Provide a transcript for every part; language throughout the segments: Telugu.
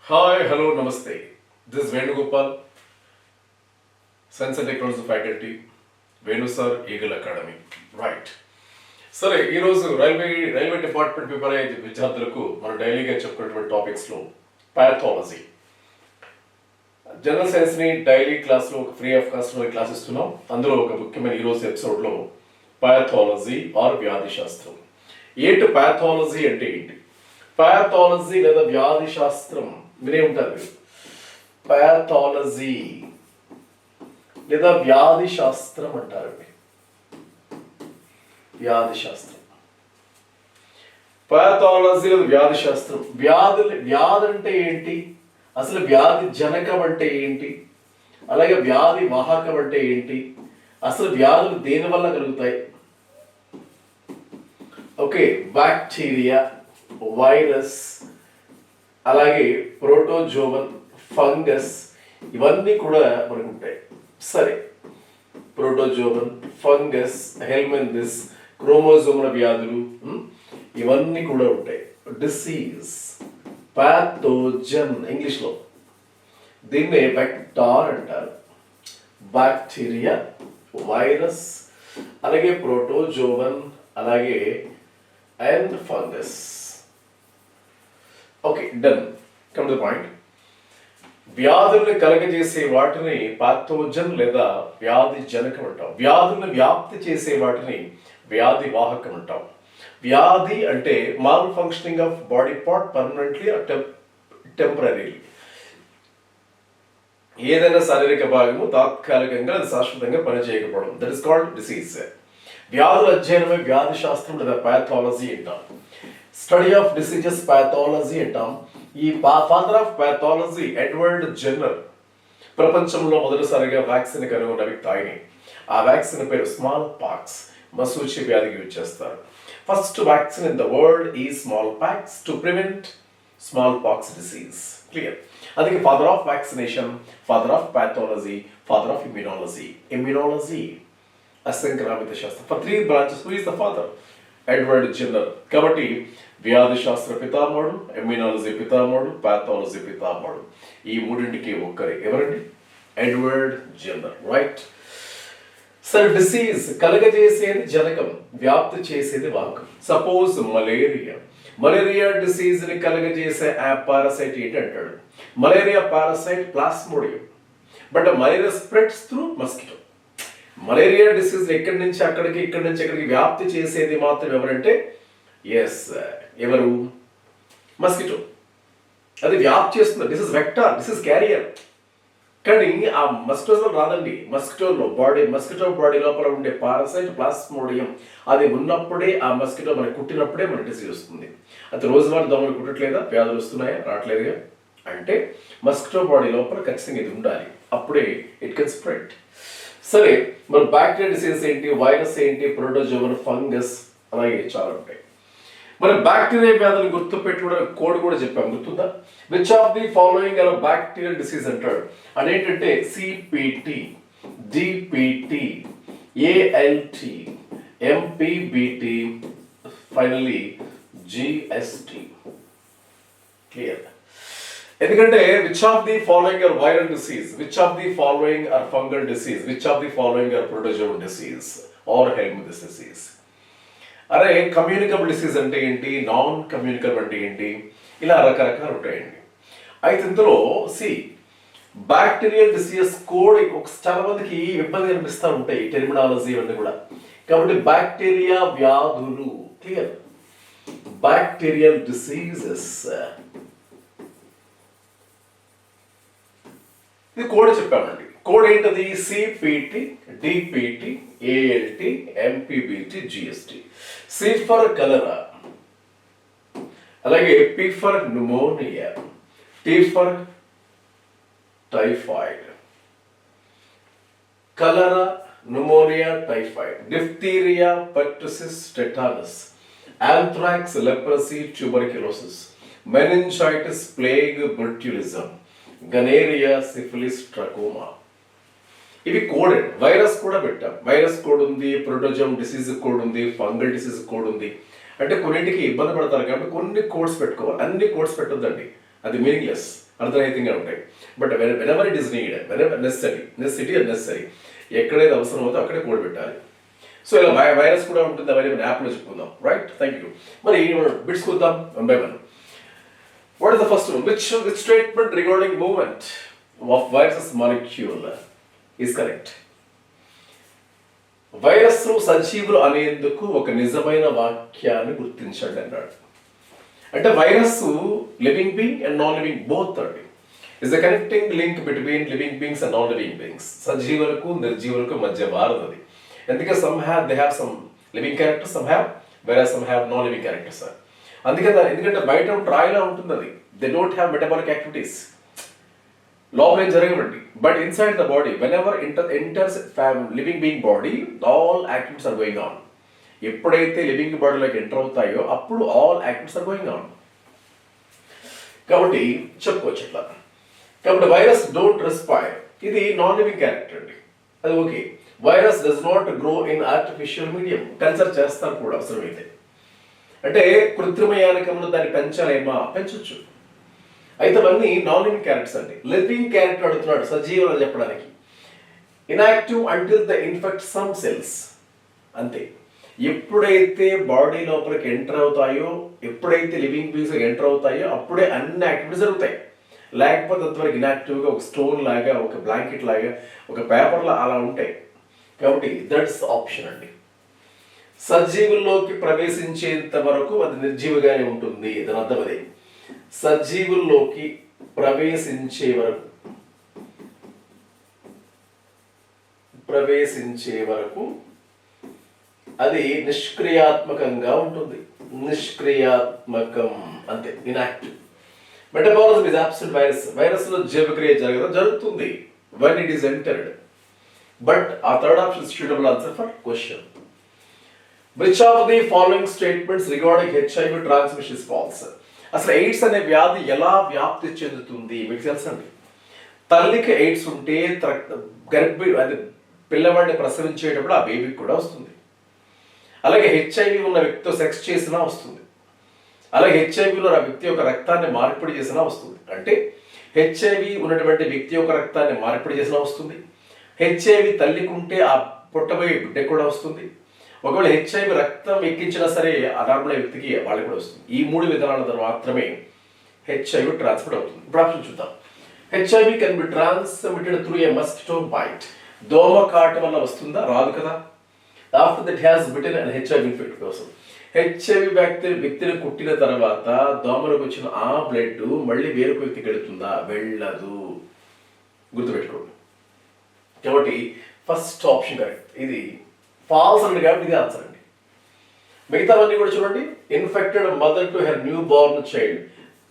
Hi, hello, namaste. This is Venugopal, Science and Technology Faculty, Venu Sir, Eagle Academy. Right. సరే ఈరోజు రైల్వే డిపార్ట్మెంట్ ప్రిపేర్ అయ్యే విద్యార్థులకు మనం డైలీగా చెప్పుకున్నటువంటి టాపిక్స్లో పాథాలజీ జనరల్ సైన్స్ని డైలీ క్లాస్లో ఫ్రీ ఆఫ్ కాస్ట్లో క్లాస్ ఇస్తున్నాం. అందులో ఒక ముఖ్యమైన ఈరోజు ఎపిసోడ్లో పాథాలజీ ఆర్ వ్యాధి శాస్త్రం. ఏంటి పాథాలజీ అంటే ఏంటి? పాథాలజీ లేదా వ్యాధి శాస్త్రం వినే ఉంటారు మీరు. పాథాలజీ లేదా వ్యాధి శాస్త్రం అంటారండి. వ్యాధి శాస్త్రం, పాథాలజీ లేదా వ్యాధి శాస్త్రం. వ్యాధి అంటే ఏంటి, అసలు వ్యాధి జనకం అంటే ఏంటి, అలాగే వ్యాధి వాహకం అంటే ఏంటి, అసలు వ్యాధులు దేని వల్ల కలుగుతాయి? ఓకే, బ్యాక్టీరియా, వైరస్, అలాగే ప్రోటోజోవన్, ఫంగస్, ఇవన్నీ కూడా మనకు ఉంటాయి. సరే, ప్రోటోజోవన్, ఫంగస్, హెల్మెంథిస్, క్రోమోజోముల వ్యాధులు, ఇవన్నీ కూడా ఉంటాయి. డిసీజ్, పాథోజన్ ఇంగ్లీష్లో, దీన్నే వెక్టార్ అంటారు. బ్యాక్టీరియా, వైరస్, అలాగే ప్రోటోజోవన్, అలాగే and fungus. Okay, done. Come to the point. వ్యాధుల్ని కలగజేసే వాటిని పాథోజన్ లేదా వ్యాధి జనకం అంటాం. వ్యాధుల్ని వ్యాప్తి చేసే వాటిని వ్యాధి వాహకం అంటాం. వ్యాధి అంటే mall functioning of body part permanently temporary. ఏదైనా శారీరక భాగము తాత్కాలికంగా అది శాశ్వతంగా పనిచేయకపోవడం, దట్ ఇస్ కాల్డ్ డిసీజ్. వ్యాధుల అధ్యయనమే వ్యాధి శాస్త్రం లేదా పాథాలజీ అంటాం. స్టడీ ఆఫ్ డిసీజెస్ పాథాలజీ అంటాం. ఈ father of pathology Edward Jenner ప్రపంచంలో మొదటిసారిగా వ్యాక్సిన్ కనుగొన్న వ్యక్తి ఆయనే. ఆ వ్యాక్సిన్ పేరు స్మాల్ పాక్స్, మసూచి వ్యాధికి యూజ్ చేస్తారు. First vaccine in the world ఈ smallpox to prevent smallpox disease. Clear? అందుకే father of vaccination, father of pathology, father of immunology. Immunology అసంక్రామిత శాస్త్రం. For 3 branches who is the father? Edward Jenner. కాబట్టి వ్యాధి శాస్త్ర పితామహుడు, ఇమ్యూనాలజీ పితామహుడు, పాథాలజీ పితామహుడు. ఈ మూడింటికి ఒక్కరే. ఎవరండి? Edward Jenner. రైట్. సరే, డిసీజ్ కలగజేసేది జనకం, వ్యాప్తి చేసేది వాహకం. సపోజ్ మలేరియా డిసీజ్ ని కలగజేసే ఆ పారాసైట్ ఏంటి అంటాడు? Malaria parasite plasmodium. But malaria spreads through mosquito. Malaria disease ఎక్కడి నుంచి అక్కడికి, ఇక్కడి నుంచి అక్కడికి వ్యాప్తి చేసేది మాత్రం ఎవరంటే ఎవరు? మస్కిటో. అది వ్యాప్తి చేస్తుంది. This is vector, this is carrier. కానీ ఆ మస్కిటోలో రాదండి. మస్కిటో బాడీ లోపల ఉండే పారాసైట్ ప్లాస్మోడియం, అది ఉన్నప్పుడే, ఆ మస్కిటో మనకి కుట్టినప్పుడే మన డిసీజ్ వస్తుంది. అది రోజువారీ దోమలు కుట్టట్లేదా? వ్యాధులు వస్తున్నాయా? రావట్లేదుగా. అంటే మస్కిటో బాడీ లోపల ఖచ్చితంగా ఇది ఉండాలి, అప్పుడే ఇట్ కెన్ స్ప్రెడ్. సరే, మరి బ్యాక్టీరియా డిసీజ్ ఏంటి, వైరస్ ఏంటి, ప్రోటోజోవన్, ఫంగస్, అలాగే చాలా ఉంటాయి. మరి బ్యాక్టీరియా వ్యాధులు గుర్తు పెట్టుకోవడానికి కోడ్ కూడా చెప్పాము, గుర్తుందా? Which of the following are bacterial disease అంటాడు. అదేంటంటే CPT, DPT, ALT, MPBT, finally GST. Clear? ఎందుకంటే which of the following are viral disease, which of the following are fungal disease, which of the following are protozoan disease are helminths disease. అరే, కమ్యూనికబుల్ డిసీజ్ అంటే ఏంటి, నాన్ కమ్యూనికబుల్ అంటే ఏంటి, ఇలా రకరకాలు ఉంటాయండి. అయితే ఇందులో బ్యాక్టీరియల్ డిసీజ్ కోడ్ చాలా మందికి ఇబ్బంది కనిపిస్తూ ఉంటాయి, టెర్మినాలజీ ఇవన్నీ కూడా. కాబట్టి బ్యాక్టీరియా వ్యాధులు. క్లియర్? బ్యాక్టీరియల్ డిసీజెస్, ఇది కోడ్ చెప్పామండి. కోడ్ ఏంటది? CPT, DPT, ALT, MPBT, GST. C for cholera, అలాగే P for pneumonia, T for typhoid. Cholera, pneumonia, typhoid. Diphtheria, pertussis, tetanus, anthrax, leprosy, tuberculosis, meningitis, plague, botulism, gonorrhoea, syphilis, trachoma. ఇవి కోడెడ్. వైరస్ కూడా పెట్టాం. వైరస్ కోడ్ ఉంది, ప్రోటోజోమ్ డిసీజ్ కోడ్ ఉంది, ఫంగల్ డిసీజ్ కోడ్ ఉంది. అంటే కొన్నింటికి ఇబ్బంది పడతారు కాబట్టి కొన్ని కోడ్స్ పెట్టుకోవాలి. అన్ని కోడ్స్ పెట్టొద్దండి, అది మీనింగ్లెస్. అర్థరహితంగా ఉంటాయి. But whenever it is need, whenever necessary ఎక్కడైతే అవసరం అవుతుందో అక్కడే కూడబెట్టాలి. సో ఇలా వైరస్ కూడా ఉంటుంది, అవన్నీ మన యాప్లో చెప్పుకుందాం. Right, thank you. మరి బిట్స్ చూద్దాం one by one. What is the first one? Which statement regarding movement of viruses molecule is correct? వైరస్లు సజీవులు అనేందుకు ఒక నిజమైన వాక్యాన్ని గుర్తించండి అన్నాడు. అంటే virus living being and non living both అండి. Is the connecting link between living beings and non living beings. సజీవులకు నిర్జీవులకు మధ్య వారధి. ఎందుకంటే they have some living characters, some have non living characters. ఎందుకంటే బయట రాయిలా ఉంటుంది అది. They don't have metabolic activities, లోపల ఏం జరగవండి. But inside the body whenever enters living being body, all activities are going on. ఎప్పుడైతే లివింగ్ బాడీలోకి ఎంటర్ అవుతాయో అప్పుడు all activities are going on. కాబట్టి చెప్పుకోవచ్చు ఇట్లా. కాబట్టి వైరస్ డోంట్ రెస్పైర్, ఇది నాన్ లివింగ్ క్యారెక్టర్ అండి, అది okay. Virus does not grow in artificial medium, culture చేస్తారు కూడా అవసరమైతే. అంటే కృత్రిమ యానకంలో దాన్ని పెంచొచ్చు. అయితే అవన్నీ నాన్ లివింగ్ క్యారెక్టర్స్ అండి. లివింగ్ క్యారెక్టర్ అడుగుతున్నాడు సజీవులు అని చెప్పడానికి. Inactive until the infect some cells, అంతే. ఎప్పుడైతే బాడీ లోపలికి ఎంటర్ అవుతాయో, ఎప్పుడైతే లివింగ్ బీయింగ్స్ ఎంటర్ అవుతాయో అప్పుడే అన్ని యాక్టివిటీస్ జరుగుతాయి. లేకపోతే అంతవరకు ఇన్యాక్టివ్గా ఒక స్టోన్ లాగా, ఒక బ్లాంకెట్ లాగా, ఒక పేపర్లా అలా ఉంటాయి. కాబట్టి దట్స్ ఆప్షన్ అండి. సజీవుల్లోకి ప్రవేశించేంత వరకు అది నిర్జీవిగానే ఉంటుంది, దాని అర్థం అదే. సజీవుల్లోకి ప్రవేశించే వరకు అది నిష్క్రియాత్మకంగా ఉంటుంది. నిష్క్రియాత్మకం అంతే, inactive. Metabolism is absent. Virus లో జీవక్రియ జరుగుతుంది when it is entered. But a third option is suitable answer for question. Which of the following statements regarding HIV transmission is false? అసలు ఎయిడ్స్ అనే వ్యాధి ఎలా వ్యాప్తి చెందుతుంది మీకు తెలుసండి. తల్లికి ఎయిడ్స్ ఉంటే అది పిల్లవాడిని ప్రసవించేటప్పుడు ఆ బేబీకి కూడా వస్తుంది. అలాగే హెచ్ఐవి ఉన్న వ్యక్తితో సెక్స్ చేసినా వస్తుంది. అలాగే హెచ్ఐవిలో ఆ వ్యక్తి యొక్క రక్తాన్ని మార్పిడి చేసినా వస్తుంది. అంటే హెచ్ఐవి ఉన్నటువంటి వ్యక్తి యొక్క రక్తాన్ని మార్పిడి చేసినా వస్తుంది. హెచ్ఐవి తల్లికి ఉంటే ఆ పుట్టబోయే బిడ్డకు కూడా వస్తుంది. ఒకవేళ హెచ్ఐవి రక్తం ఎక్కించినా సరే అనార్మల్ వ్యక్తికి వాళ్ళకి కూడా వస్తుంది. ఈ 3 విధానాల ద్వారా మాత్రమే హెచ్ఐవి ట్రాన్స్మిట్ అవుతుంది. ఇప్పుడు ఆప్షన్ చూద్దాం. HIV can be transmitted through a mosquito bite. దోమ కాటు వల్ల వస్తుందా? రాదు కదా. After that has bitten and HIV infect కోసం హెచ్ఐవి వ్యక్తిని కుట్టిన తర్వాత దోమలకు వచ్చిన ఆ బ్లడ్ మళ్ళీ వేరొక వ్యక్తికి వెళుతుందా? వెళ్ళదు. గుర్తుపెట్టుకోండి. కాబట్టి ఫస్ట్ ఆప్షన్ కరెక్ట్. ఇది ఫాల్స్ అండి, కాబట్టి ఇది ఆన్సర్ అండి. మిగతావన్నీ కూడా చూడండి. Infected mother to her new born child,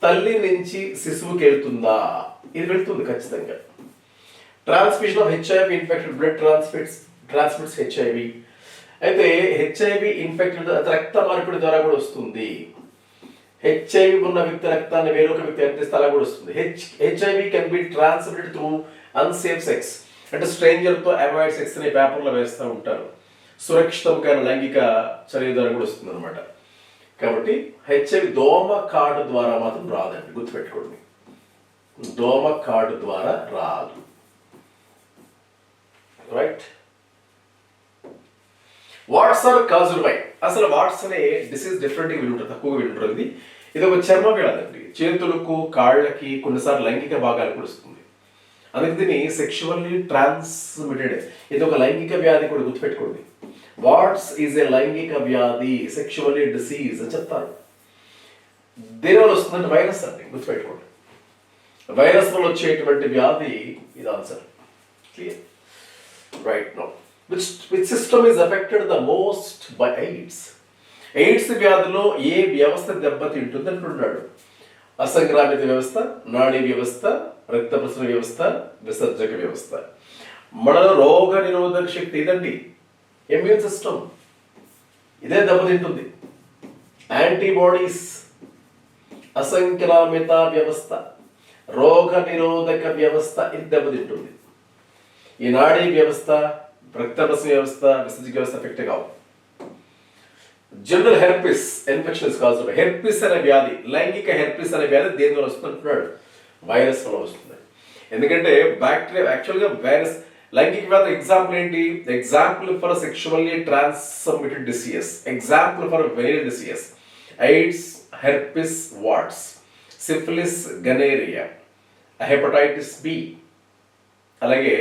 తల్లి నుంచి శిశువుకి వెళ్తుందా? ఇది వెళ్తుంది ఖచ్చితంగా. Transmission of HIV infected blood transmits HIV. అయితే హెచ్ఐవి ఇన్ఫెక్టెడ్ రక్త మార్పిడి ద్వారా కూడా వస్తుంది. హెచ్ఐవి ఉన్న వ్యక్తి రక్తాన్ని వేరొక వ్యక్తి అందిస్తే అలా కూడా వస్తుంది. HIV can be transmitted through unsafe sex. అంటే స్ట్రేంజర్తో అవాయిడ్ సెక్స్ అనే పేపర్లో వేస్తూ ఉంటారు. సురక్షితమైన లైంగిక చర్య ద్వారా కూడా వస్తుంది అనమాట. కాబట్టి హెచ్ఐవి దోమ కాటు ద్వారా మాత్రం రాదండి, గుర్తుపెట్టుకోండి. దోమ కాటు ద్వారా రాదు. Right. Warts are caused by. అసలు వాట్స్ అనే డిసీజ్ డిఫరెంట్గా వింటుంటారు, తక్కువగా వింటుంటుంది. ఇది ఒక చర్మ వ్యాధి అండి. చేతులకు, కాళ్ళకి, కొన్నిసార్లు లైంగిక భాగాలు కూడా వస్తుంది. అందుకే దీన్ని సెక్షువల్లీ ట్రాన్స్మిటెడ్, ఇది ఒక లైంగిక వ్యాధి కూడా గుర్తుపెట్టుకోండి. వాట్స్ ఈజ్ ఏ లైంగిక వ్యాధి, సెక్షువల్లీ డిసీజ్ అని చెప్తారు. దేనివల్ల వస్తుందంటే వైరస్ అండి, గుర్తుపెట్టుకోండి. వైరస్ వల్ల వచ్చేటువంటి వ్యాధి ఇది answer. Clear? Right. Know which system is affected the most by AIDS. AIDS వ్యాధిలో ఏ వ్యవస్థ దెబ్బతింటుంది అంటున్నాడు. అసంక్రామిత వ్యవస్థ, నాడీ వ్యవస్థ, రక్త ప్రసరణ వ్యవస్థ, విసర్జక వ్యవస్థ. మనలో రోగ నిరోధక శక్తి ఇదండి, ఇమ్యూన్ సిస్టమ్, ఇదే దెబ్బతింటుంది. యాంటీబాడీస్, అసంక్రామిత వ్యవస్థ, రోగ నిరోధక వ్యవస్థ ఇది దెబ్బతింటుంది. ఈ నాడీ వ్యవస్థ, రక్త ప్రసరణ వ్యవస్థ, విసర్జక వ్యవస్థ ఎఫెక్ట్ కావు. General herpes infection is caused by. Herpes అనే వ్యాధి, లైంగిక హెర్పిస్ అనే వ్యాధి దేని ద్వారా వస్తుంటున్నాడు? వైరస్ వల్ల వస్తుంది. ఎందుకంటే బ్యాక్టీరియా యాక్చువల్గా వైరస్ లైంగిక వ్యాధి ఎగ్జాంపుల్ ఏంటి? Example for sexually transmitted diseases, example for venereal diseases, AIDS, herpes, warts, syphilis, gonorrhoea, hepatitis B, అలాగే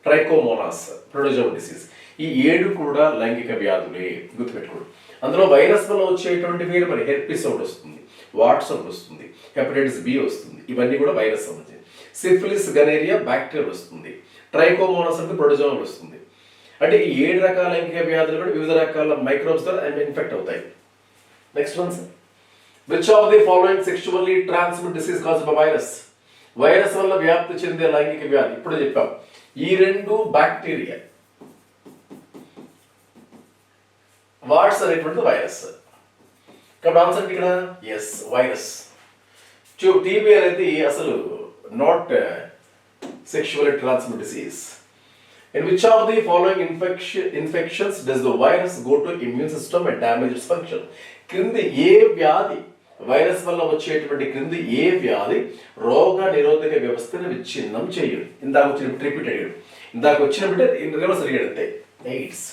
ట్రైకోమోనాస్, ప్రొటోజోవా డిసీజ్. ఈ 7 కూడా లైంగిక వ్యాధులే, గుర్తుపెట్టుకోండి. అందులో వైరస్ వల్ల వచ్చేటువంటి వేరు మరి హెర్పిస్ ఒకటి వస్తుంది, వాట్స్ ఒకటి వస్తుంది, హెపటైటిస్ బి వస్తుంది. ఇవన్నీ కూడా వైరస్ సంబంధించి. సిఫిలిస్, గనేరియా బ్యాక్టీరియా వస్తుంది. ట్రైకోమోనాస్ అంటే ప్రొటోజోవా వస్తుంది. అంటే ఈ 7 రకాల లైంగిక వ్యాధులు కూడా వివిధ రకాల మైక్రోబ్స్ ద్వారా ఇన్ఫెక్ట్ అవుతాయి. Next one sir, which of the following sexually transmitted disease caused by virus? Virus వల్ల వ్యాప్తి చెందే లైంగిక వ్యాధి ఇప్పుడు చెప్పాం. ఈ 2 బ్యాక్టీరియా, వాట్స్ అనేటువంటి వైరస్. కాబట్టి ఆన్సర్ ఇక్కడ ఎస్ వైరస్. టీబీ అనేది అసలు not sexually transmitted disease. In which of the following infections does the virus go to immune system and damage its function? క్రింది ఏ వ్యాధి, వైరస్ వల్ల వచ్చేటువంటి క్రింది ఏ వ్యాధి రోగ నిరోధక వ్యవస్థను విచ్ఛిన్నం చేయదు? ఇందాక వచ్చినప్పుడు రిపీట్ అయ్యాడు, ఇందాక వచ్చినప్పుడు రివర్స్ అడిగాడు అంతే. ఎయిడ్స్,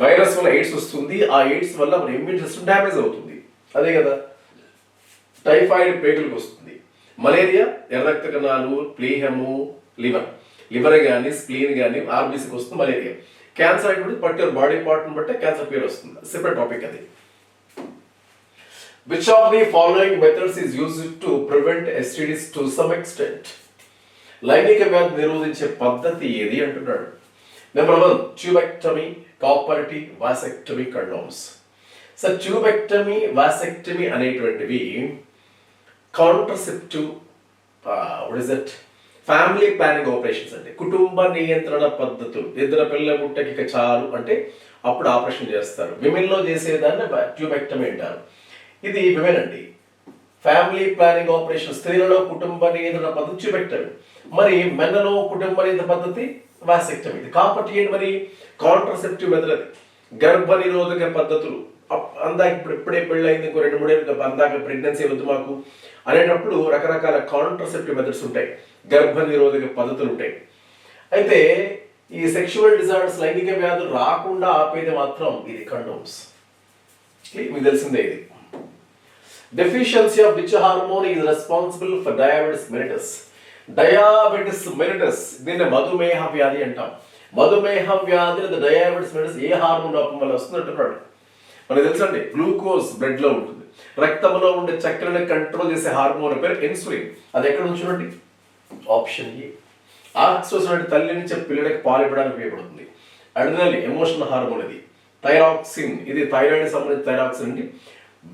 వైరస్ వల్ల ఎయిడ్స్ వస్తుంది. ఆ ఎయిడ్స్ వల్ల మన ఇమ్యూన్ సిస్టమ్ డ్యామేజ్ అవుతుంది, అదే కదా. టైఫాయిడ్ పేగులకు వస్తుంది. మలేరియా ఎర్ర రక్త కణాలు, ప్లీహము, లివర్ కానీ స్ప్లీన్ కానీ ఆర్బీసీకి వస్తుంది మలేరియా. క్యాన్సర్ అయితే పర్టికులర్ బాడీ పార్ట్ని బట్టి క్యాన్సర్ పేరు వస్తుంది, సెపరేట్ టాపిక్ అది. Which of the following methods is used to prevent STDs to some extent? లైంగిక వ్యాధి నిరోధించే పద్ధతి ఏది అంటున్నాడు. Number 1 tubectomy, కాపర్టీ, vasectomy, condoms. Sir tubectomy, vasectomy అనేటువంటివి కాంట్రసెప్టివ్ ఫ్యామిలీ ప్లానింగ్ ఆపరేషన్స్ అంటే కుటుంబ నియంత్రణ పద్ధతులు. ఇద్దరు పిల్లల పుట్టకి చాలు అంటే అప్పుడు ఆపరేషన్ చేస్తారు. విమెన్లో చేసేదాన్ని ట్యూబెక్టమీ అంటారు. ఇది విమెన్ అండి. ఫ్యామిలీ ప్లానింగ్ ఆపరేషన్, స్త్రీలలో కుటుంబ నియంత్రణ పద్ధతి ట్యూబెక్టమీ. మరి మెన్లలో కుటుంబ నియంత్రణ పద్ధతి వాసెక్టమీ. ఇది కాబట్టి ఏంటి మరి కాంట్రసెప్టివ్ మెథడ్, అది గర్భ నిరోధక పద్ధతులు. అందాక ఇప్పుడే పెళ్ళయింది, ఇంకో 2-3 ఏళ్ళు అందాక ప్రెగ్నెన్సీ వద్దు మాకు అనేటప్పుడు రకరకాల కాంట్రసెప్టివ్ మెథడ్స్ ఉంటాయి, గర్భ నిరోధక పద్ధతులు ఉంటాయి. అయితే ఈ సెక్షువల్ డిజార్డర్స్, లైంగిక వ్యాధులు రాకుండా ఆపేది మాత్రం ఇది కండోమ్స్. మీకు తెలిసిందే ఇది. Deficiency of which hormone is responsible for diabetes mellitus? Diabetes mellitus, దీన్ని మధుమేహ వ్యాధి అంటాం. మధుమేహ వ్యాధి లేదా డయాబెటిస్ మెలిటస్ ఏ హార్మోన్ లోపం వల్ల వస్తుంది అంటున్నాడు. మనకు తెలుసండి, గ్లూకోజ్ బ్లడ్ లో ఉంటుంది. రక్తంలో ఉండే చక్కెరని కంట్రోల్ చేసే హార్మోన్ పేరు ఇన్సులిన్. అది ఎక్కడ ఉంచునండి? Option A. ఆక్సిటోసిన్ అంటే తల్లి నుంచి పిల్లలకి పాలు ఇవ్వడానికి ఉపయోగపడుతుంది. అడ్రినల్ ఎమోషనల్ హార్మోన్ ఇది. థైరాక్సిన్, ఇది థైరాయిడ్ సంబంధించిన థైరాక్సిన్ అండి.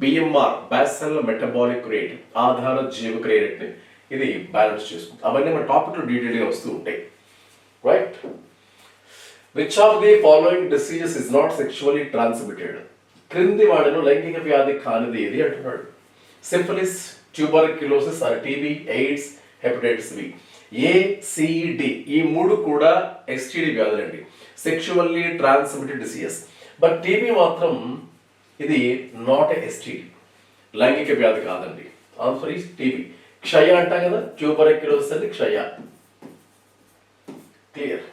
బిఎంఆర్ బాసెల్ మెటబాలిక్ రేట్, ఆధార జీవక రేట్ ని ఇది బ్యాలెన్స్ చేస్తుంది. అవన్నీ మన టాపిక్ లో డీటెయిల్ గా వస్తూ ఉంటాయి, right? Which of the following diseases is not sexually transmitted? క్రింది వాడిలో లైంగిక వ్యాధి కానిది ఏది అంటున్నాడు. Syphilis, tuberculosis or TB, AIDS, hepatitis B. A C D ఈ 3 కూడా ఎస్టీడీ వ్యాధులండి, sexually transmitted diseases. But TB మాత్రం ఇది నాట్ ఎస్టీడీ, లైంగిక వ్యాధి కాదండి. Answer is TB. క్షయ అంటాం కదా, ట్యూబర్క్యులోసిస్ అంటే క్షయ. Clear?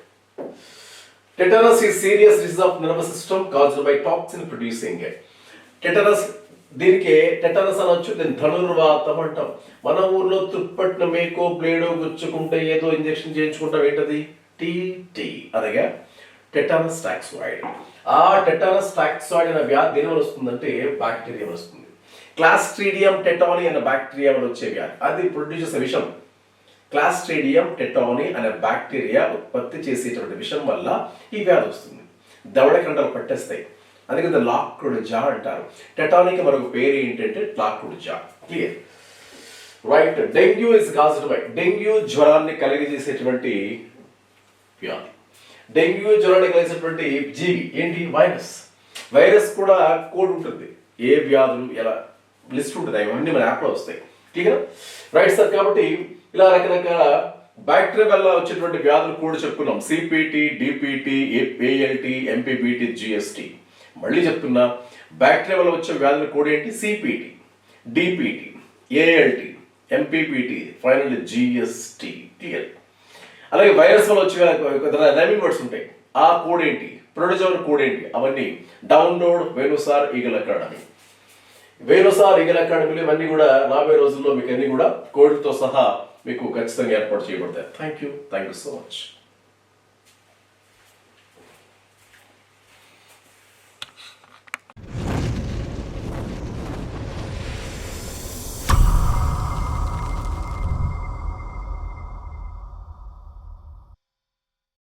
Tetanus is serious disease of nervous system caused by toxin producing. Tetanus, దీనికి టెటనస్ అనొచ్చు, దీన్ని ధనుర్వాతం అంటాం. మన ఊర్లో తుప్పట్న మేకో బ్లేడో గుచ్చుకుంటే ఏదో ఇంజెక్షన్ చేయించుకుంటాం, ఏంటది? టీటీ, అనగా టెటానస్ టాక్సాయిడ్. ఆ టెటానస్ టాక్సాయిడ్ అనే వ్యాధి దేని వల్ల వస్తుందంటే బ్యాక్టీరియా వస్తుంది. క్లాస్ట్రీడియం టెటానీ అనే బ్యాక్టీరియా వల్ల వచ్చే వ్యాధి, అది ప్రొడ్యూస్ చేసే విషం. క్లాస్ట్రీడియం టెటానీ అనే బ్యాక్టీరియా ఉత్పత్తి చేసేటువంటి విషం వల్ల ఈ వ్యాధి వస్తుంది. దవడ కండలు పట్టేస్తాయి, అందుకే లాక్డ్ జా అంటారు. టెటానీకి మరొక పేరు ఏంటంటే locked jaw. Clear, right? Dengue is caused by, dengue జ్వరాన్ని కలిగజేసేటువంటి వ్యాధి. డెంగ్యూ జ్వరాన్ని కలిగేసేటువంటి జీవి ఏంటి? వైరస్. వైరస్ కూడా కోడ్ ఉంటుంది, ఏ వ్యాధులు ఎలా లిస్ట్ ఉంటుంది, అవన్నీ మన యాప్లో వస్తాయి. Clear, right sir? కాబట్టి ఇలా రకరకాల బ్యాక్టీరియా వల్ల వచ్చేటువంటి వ్యాధులు కూడా చెప్పుకున్నాం. CPT, DPT, ALT, MPBT, GST. మళ్ళీ చెప్తున్నా, బ్యాక్టీరియా వల్ల వచ్చే వ్యాధులు కూడా ఏంటి? CPT, DPT, ALT, MPPT, final GST. Clear. అలాగే వైరస్ వల్ల వచ్చే రైమింగ్ వర్డ్స్ ఉంటాయి. ఆ కోడ్ ఏంటి, ప్రొడ్యూసర్ కోడ్ ఏంటి, అవన్నీ డౌన్లోడ్ వేణుసార్ ఈగల్ అకాడమీ. వేణుసార్ ఈగల్ అకాడమీలో ఇవన్నీ కూడా రాబోయే రోజుల్లో మీకు అన్ని కూడా కోడ్లతో సహా మీకు ఖచ్చితంగా ఏర్పాటు చేయబడతాయి. Thank you so much.